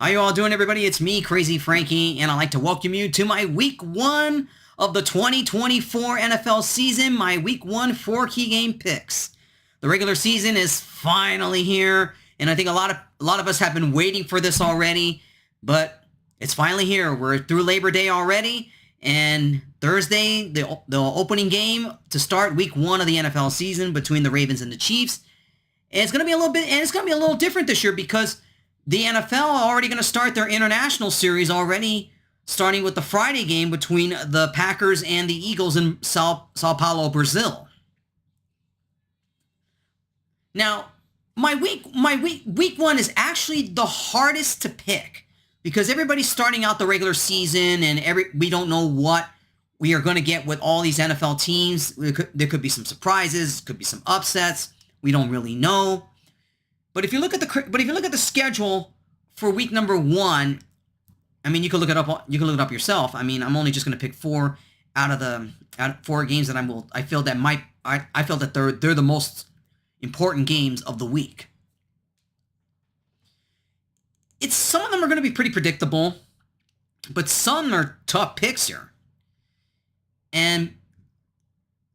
How you all doing, everybody? It's me, Crazyfrankie, and I'd like to welcome you to my Week 1 of the 2024 NFL season, my Week 1 4 key game picks. The regular season is finally here, and I think a lot of us have been waiting for this already, but it's finally here. We're through Labor Day already, and Thursday, the opening game to start Week 1 of the NFL season between the Ravens and the Chiefs. And it's going to be a little different this year because the NFL are already going to start their international series already, starting with the Friday game between the Packers and the Eagles in Sao Paulo, Brazil. Now, my week 1 is actually the hardest to pick because everybody's starting out the regular season and we don't know what we are going to get with all these NFL teams. There could be some surprises, could be some upsets. We don't really know. But if you look at the schedule for week number 1, I mean, you can look it up. You can look it up yourself. I mean, I'm only just going to pick 4 out of 4 games that I feel that they're the most important games of the week. Some of them are going to be pretty predictable, but some are tough picks here. And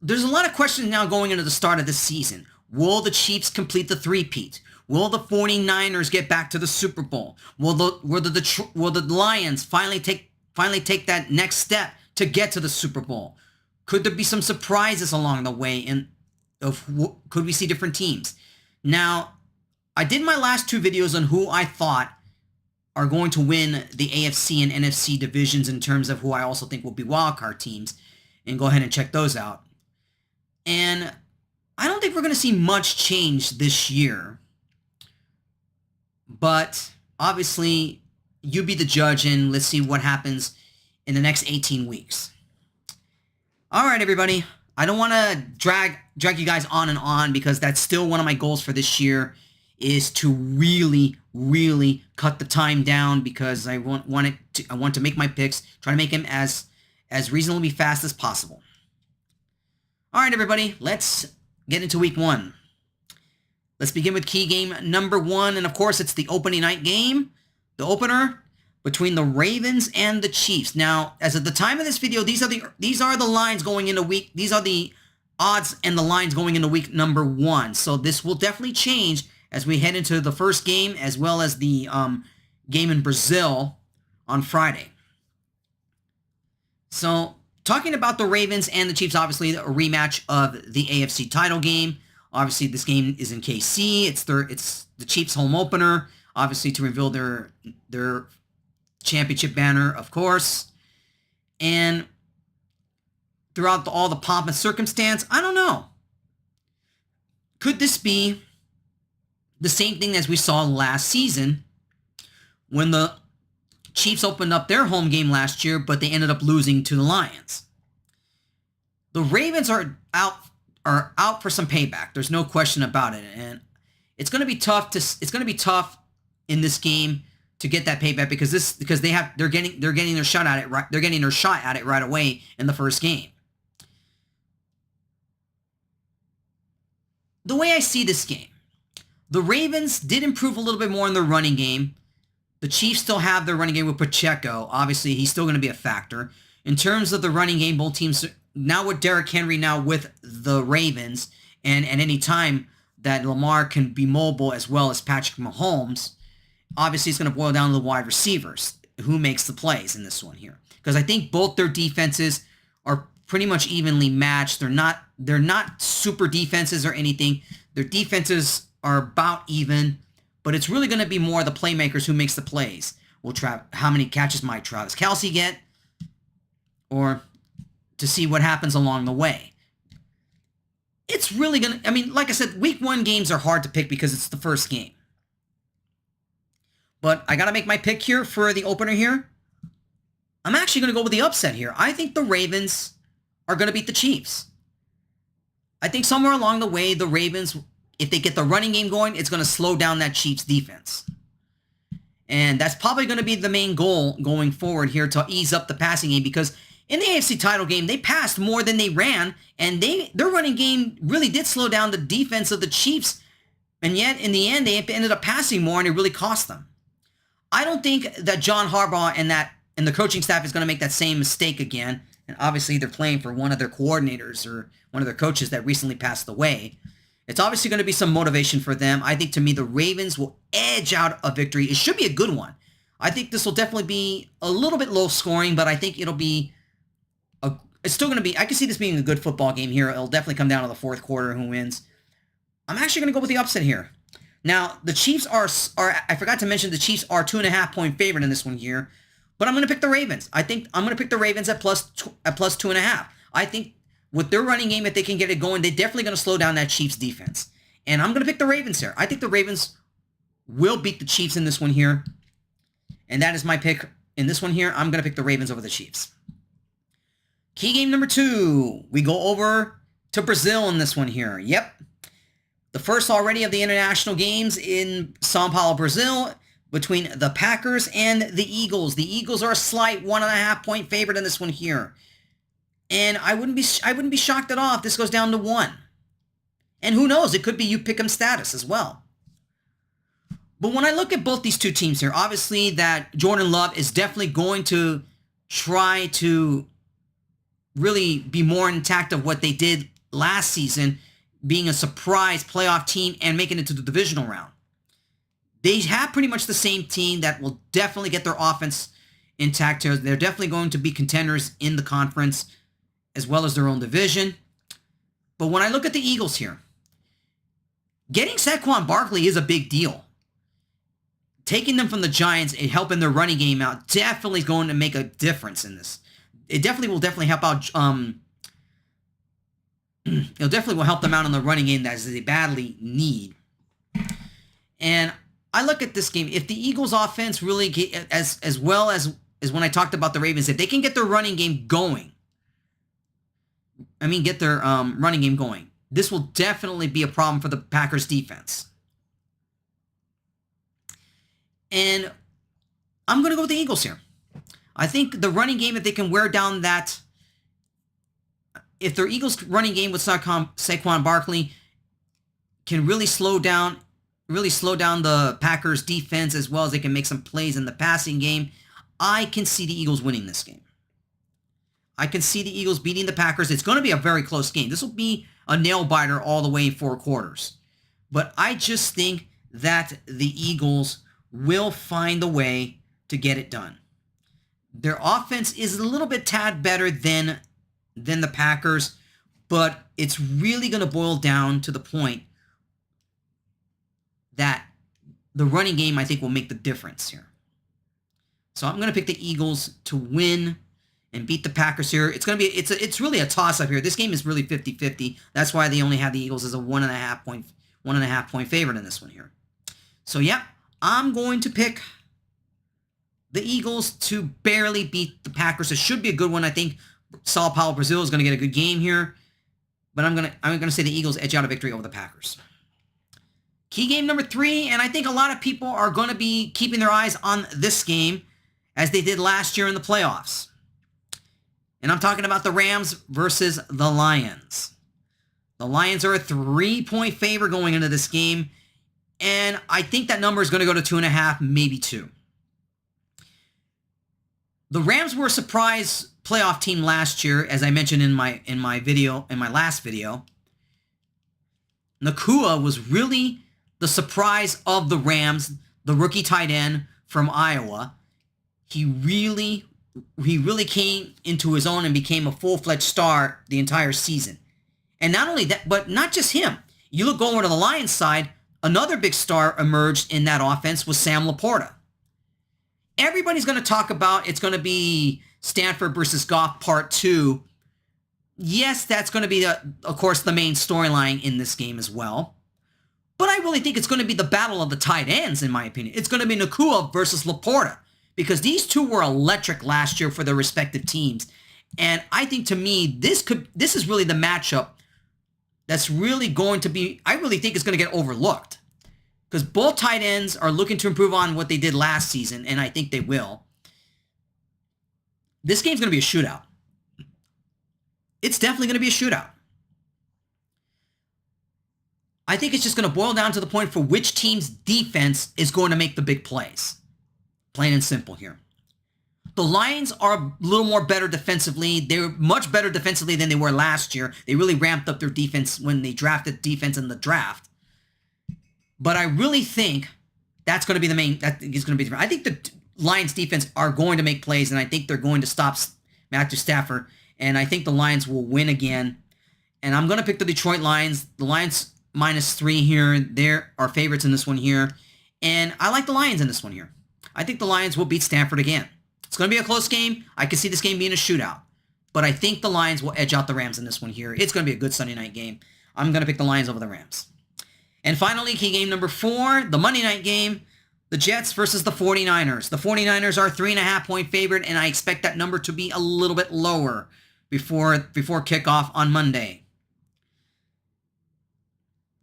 there's a lot of questions now going into the start of this season. Will the Chiefs complete the three-peat? Will the 49ers get back to the Super Bowl? Will the Lions finally take that next step to get to the Super Bowl? Could there be some surprises along the way? Could we see different teams? Now, I did my last 2 videos on who I thought are going to win the AFC and NFC divisions in terms of who I also think will be wildcard teams. And go ahead and check those out. And I don't think we're going to see much change this year. But obviously, you be the judge, and let's see what happens in the next 18 weeks. All right, everybody. I don't want to drag you guys on and on because that's still one of my goals for this year is to really, really cut the time down because I want to make my picks, try to make them as reasonably fast as possible. All right, everybody. Let's get into week 1. Let's begin with key game number 1, and of course, it's the opening night game, the opener between the Ravens and the Chiefs. Now, as of the time of this video, these are the lines going into week. These are the odds and the lines going into week number 1. So this will definitely change as we head into the first game, as well as the game in Brazil on Friday. So, talking about the Ravens and the Chiefs, obviously a rematch of the AFC title game. Obviously, this game is in KC. It's the Chiefs' home opener, obviously to reveal their championship banner, of course. And throughout all the pomp and circumstance, I don't know. Could this be the same thing as we saw last season when the Chiefs opened up their home game last year, but they ended up losing to the Lions? The Ravens are out for some payback. There's no question about it, and it's going to be tough. It's going to be tough in this game to get that payback because they're getting their shot at it right. They're getting their shot at it right away in the first game. The way I see this game, the Ravens did improve a little bit more in their running game. The Chiefs still have their running game with Pacheco. Obviously, he's still going to be a factor. In terms of the running game, both teams, now with Derrick Henry now with the Ravens, and at any time that Lamar can be mobile as well as Patrick Mahomes, obviously it's going to boil down to the wide receivers. Who makes the plays in this one here? Because I think both their defenses are pretty much evenly matched. They're not super defenses or anything. Their defenses are about even, but it's really going to be more the playmakers who makes the plays. How many catches might Travis Kelce get? Or to see what happens along the way. It's really going to, I mean, like I said, week 1 games are hard to pick because it's the first game. But I got to make my pick here for the opener here. I'm actually going to go with the upset here. I think the Ravens are going to beat the Chiefs. I think somewhere along the way, the Ravens, if they get the running game going, it's going to slow down that Chiefs defense. And that's probably going to be the main goal going forward here to ease up the passing game because in the AFC title game, they passed more than they ran, and their running game really did slow down the defense of the Chiefs, and yet in the end, they ended up passing more, and it really cost them. I don't think that John Harbaugh and the coaching staff is going to make that same mistake again. And obviously they're playing for one of their coordinators or one of their coaches that recently passed away. It's obviously going to be some motivation for them. I think, to me, the Ravens will edge out a victory. It should be a good one. I think this will definitely be a little bit low scoring, but I think it'll be it's still going to be, I can see this being a good football game here. It'll definitely come down to the fourth quarter who wins. I'm actually going to go with the upset here. Now, the Chiefs are I forgot to mention the Chiefs are 2.5-point favorite in this one here, but I'm going to pick the Ravens. I think I'm going to pick the Ravens at plus 2.5. I think with their running game, if they can get it going, they're definitely going to slow down that Chiefs defense. And I'm going to pick the Ravens here. I think the Ravens will beat the Chiefs in this one here. And that is my pick in this one here. I'm going to pick the Ravens over the Chiefs. Key game number 2. We go over to Brazil in this one here. Yep. The first already of the international games in São Paulo, Brazil, between the Packers and the Eagles. The Eagles are a slight 1.5-point favorite in this one here. And I wouldn't be shocked at all if this goes down to 1. And who knows, it could be you pick 'em status as well. But when I look at both these two teams here, obviously that Jordan Love is definitely going to try to really be more intact of what they did last season, being a surprise playoff team and making it to the divisional round. They have pretty much the same team that will definitely get their offense intact here. They're definitely going to be contenders in the conference as well as their own division. But when I look at the Eagles here, getting Saquon Barkley is a big deal. Taking them from the Giants and helping their running game out definitely is going to make a difference in this. It definitely will help out. It definitely will help them out in the running game that they badly need. And I look at this game. If the Eagles' offense really get as well as when I talked about the Ravens, if they can get their running game going, get their running game going, this will definitely be a problem for the Packers defense. And I'm going to go with the Eagles here. I think the running game, if they can wear down that, if their Eagles running game with Saquon Barkley can really slow down the Packers defense as well as they can make some plays in the passing game, I can see the Eagles winning this game. I can see the Eagles beating the Packers. It's going to be a very close game. This will be a nail-biter all the way in 4 quarters. But I just think that the Eagles will find a way to get it done. Their offense is a little bit tad better than the Packers, but it's really going to boil down to the point that the running game, I think, will make the difference here. So I'm going to pick the Eagles to win and beat the Packers here. It's really a toss-up here. This game is really 50-50. That's why they only have the Eagles as a 1.5-point favorite in this one here. So, yeah, I'm going to pick the Eagles to barely beat the Packers. It should be a good one. I think Sao Paulo, Brazil is going to get a good game here. But I'm gonna say the Eagles edge out a victory over the Packers. Key game number 3, and I think a lot of people are going to be keeping their eyes on this game as they did last year in the playoffs. And I'm talking about the Rams versus the Lions. The Lions are a 3-point favorite going into this game, and I think that number is going to go to 2.5, maybe 2. The Rams were a surprise playoff team last year, as I mentioned in my last video. Nakua was really the surprise of the Rams, the rookie tight end from Iowa. He really came into his own and became a full-fledged star the entire season. And not only that, but not just him. You look over to the Lions side, another big star emerged in that offense was Sam Laporta. Everybody's going to talk about it's going to be Stanford versus Goff Part 2. Yes, that's going to be, of course, the main storyline in this game as well. But I really think it's going to be the battle of the tight ends, in my opinion. It's going to be Nakua versus Laporta, because these two were electric last year for their respective teams. And I think, to me, this is really the matchup that's really going to be, I really think it's going to get overlooked. Because both tight ends are looking to improve on what they did last season, and I think they will. This game's going to be a shootout. It's definitely going to be a shootout. I think it's just going to boil down to the point for which team's defense is going to make the big plays. Plain and simple here. The Lions are a little more better defensively. They're much better defensively than they were last year. They really ramped up their defense when they drafted defense in the draft. But I really think that's going to be the main, that is going to be the, I think the Lions defense are going to make plays, and I think they're going to stop Matthew Stafford, and I think the Lions will win again. And I'm going to pick the Detroit Lions. The Lions -3 here. They're our favorites in this one here. And I like the Lions in this one here. I think the Lions will beat Stanford again. It's going to be a close game. I can see this game being a shootout. But I think the Lions will edge out the Rams in this one here. It's going to be a good Sunday night game. I'm going to pick the Lions over the Rams. And finally, key game number 4, the Monday night game, the Jets versus the 49ers. The 49ers are a 3.5-point favorite, and I expect that number to be a little bit lower before kickoff on Monday.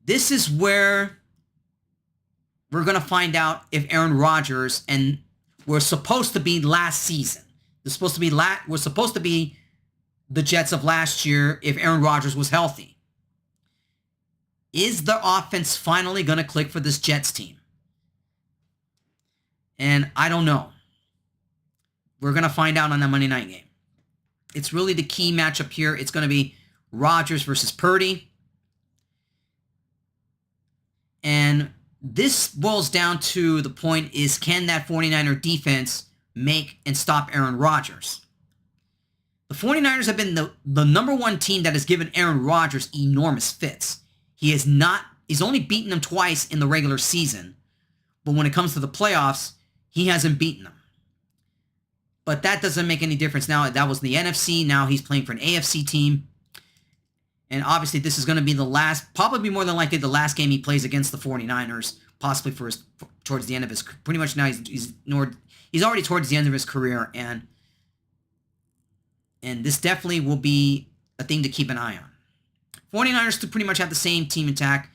This is where we're going to find out if Aaron Rodgers, and we're supposed to be last season. We're supposed to be the Jets of last year if Aaron Rodgers was healthy. Is the offense finally going to click for this Jets team? And I don't know. We're going to find out on that Monday night game. It's really the key matchup here. It's going to be Rodgers versus Purdy. And this boils down to the point is, can that 49er defense make and stop Aaron Rodgers? The 49ers have been the number one team that has given Aaron Rodgers enormous fits. He's only beaten them twice in the regular season. But when it comes to the playoffs, he hasn't beaten them. But that doesn't make any difference now. That was the NFC. Now he's playing for an AFC team. And obviously this is going to be the last, probably more than likely the last game he plays against the 49ers, possibly towards the end of his, pretty much now he's already towards the end of his career. And this definitely will be a thing to keep an eye on. 49ers to pretty much have the same team attack.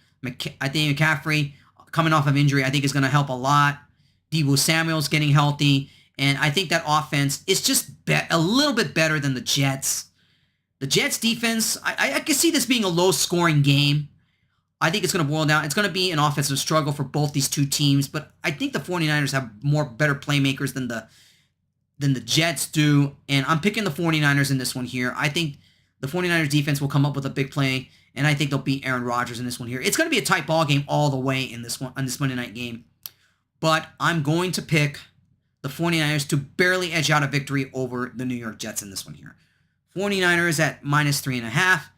I think McCaffrey, coming off of injury, I think is going to help a lot. Deebo Samuel's getting healthy. And I think that offense is just a little bit better than the Jets. The Jets defense, I can see this being a low-scoring game. I think it's going to boil down. It's going to be an offensive struggle for both these two teams. But I think the 49ers have better playmakers than the Jets do. And I'm picking the 49ers in this one here. I think the 49ers defense will come up with a big play, and I think they'll beat Aaron Rodgers in this one here. It's going to be a tight ball game all the way in this one, on this Monday night game. But I'm going to pick the 49ers to barely edge out a victory over the New York Jets in this one here. 49ers at -3.5.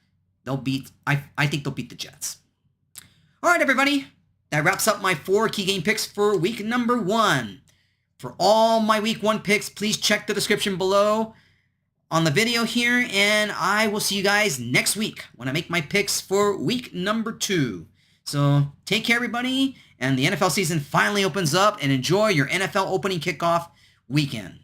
I think they'll beat the Jets. All right, everybody. That wraps up my 4 key game picks for week number 1. For all my week 1 picks, please check the description below on the video here, and I will see you guys next week when I make my picks for week number 2. So take care, everybody, and the NFL season finally opens up, and enjoy your NFL opening kickoff weekend.